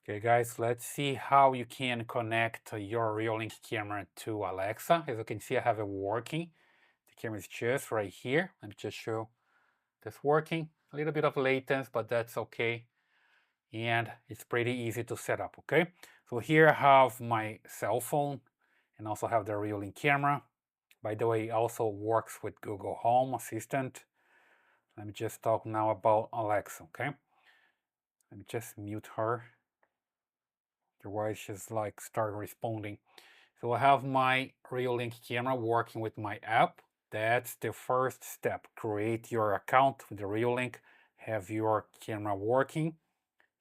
Okay guys, let's see how you can connect your Reolink camera to Alexa. As you can see, I have it working. The camera is just right here. Let me just show this working. A little bit of latency, but that's okay. And it's pretty easy to set up, okay? So here I have my cell phone and also have the Reolink camera. By the way, it also works with Google Home Assistant. Let me just talk now about Alexa, okay? Let me just mute her. Otherwise, she's like start responding. So I have my Reolink camera working with my app. That's the first step. Create your account with the Reolink, have your camera working,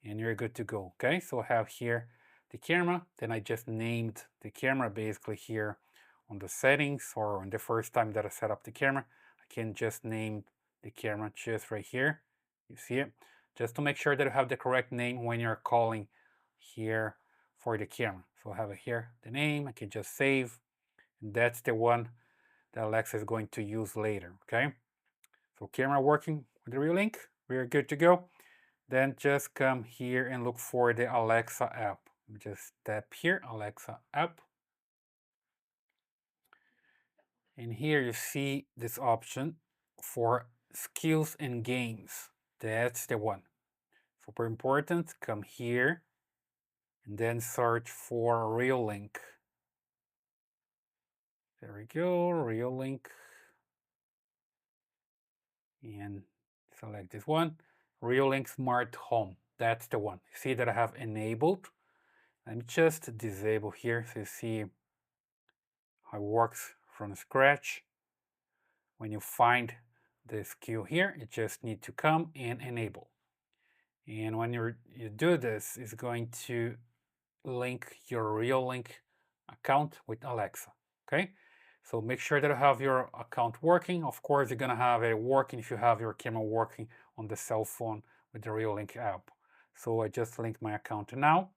and you're good to go. Okay, so I have here the camera. Then I just named the camera basically here on the settings, or on the first time that I set up the camera. I can just name the camera just right here. You see it? Just to make sure that you have the correct name when you're calling here for the camera. So I have it here, the name. I can just save. And that's the one that Alexa is going to use later. Okay. So camera working with the Reolink. We're good to go. Then just come here and look for the Alexa app. Just tap here, Alexa app. And here you see this option for skills and games. That's the one. Super important. Come here and then search for Reolink. There we go, Reolink. And select this one, Reolink Smart Home. That's the one. See that I have enabled. Let me just disable here so you see how it works from scratch. When you find the skill here, you just need to come and enable. And when you do this, it's going to link your Reolink account with Alexa. Okay, so make sure that you have your account working. Of course, you're gonna have it working if you have your camera working on the cell phone with the Reolink app. So I just linked my account now,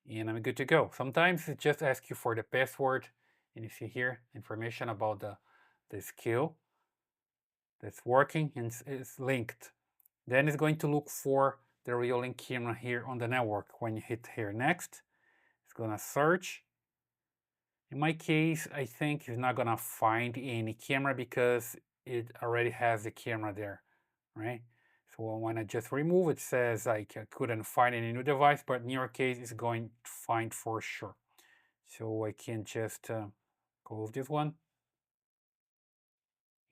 and I'm good to go. Sometimes it just asks you for the password, and you see here information about the skill that's working and it's linked. Then it's going to look for the Reolink camera here on the network. When you hit here next, it's gonna search. In my case, I think it's not gonna find any camera because it already has the camera there, right? So when I just remove it, says I couldn't find any new device, but in your case, it's going to find for sure. So I can just close this one.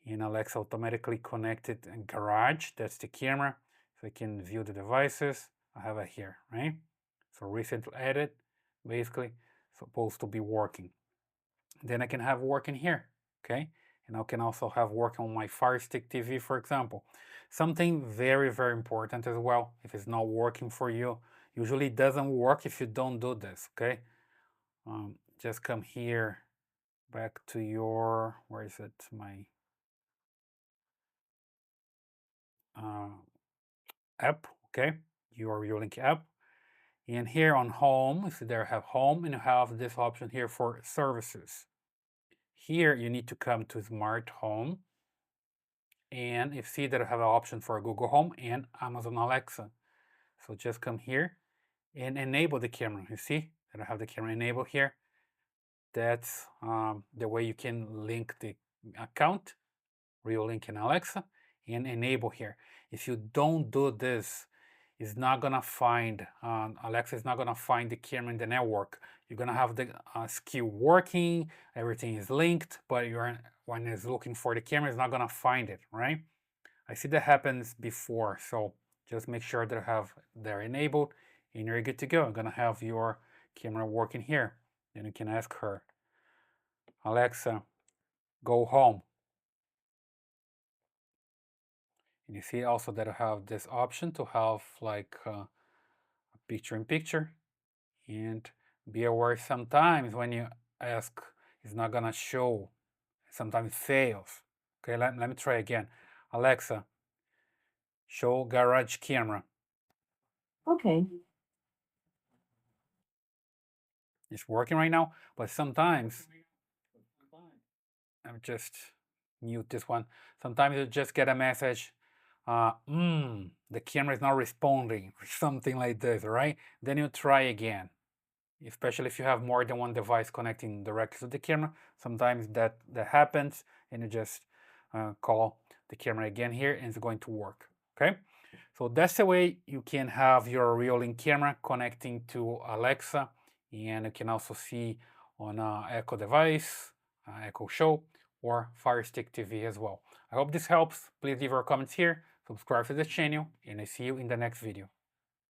And Alexa automatically connected in Garage. That's the camera. So I can view the devices. I have it here, right? So recently added, basically supposed to be working. Then I can have working here, okay? And I can also have work on my Fire Stick TV, for example. Something very, very important as well, if it's not working for you, usually it doesn't work if you don't do this, okay? Just come here, back to your, where is it, my app, okay? Your Reolink app. And here on home, so there I have home, and you have this option here for services. Here you need to come to smart home, and you see that I have an option for Google Home and Amazon Alexa. So just come here and enable the camera. You see that I have the camera enabled here. That's the way you can link the account, Reolink and Alexa, and enable here. If you don't do this, it's not gonna find, Alexa is not gonna find the camera in the network. You're gonna have the skill working, everything is linked, but when it's looking for the camera, it's not gonna find it, right? I see that happens before, so just make sure that I have they're enabled and you're good to go. I'm gonna have your camera working here. Then you can ask her, Alexa, go home. And you see also that I have this option to have like a picture in picture. And be aware sometimes when you ask, it's not gonna show. Sometimes it fails. Okay, let me try again. Alexa, show garage camera. Okay. It's working right now, but sometimes I'm just mute this one. Sometimes you just get a message, the camera is not responding, or something like this, right? Then you try again, especially if you have more than one device connecting directly to the camera. Sometimes that happens, and you just call the camera again here, and it's going to work. Okay, so that's the way you can have your Reolink camera connecting to Alexa, and you can also see on Echo device, Echo Show, or Fire Stick TV as well. I hope this helps. Please leave your comments here, subscribe to this channel, and I see you in the next video.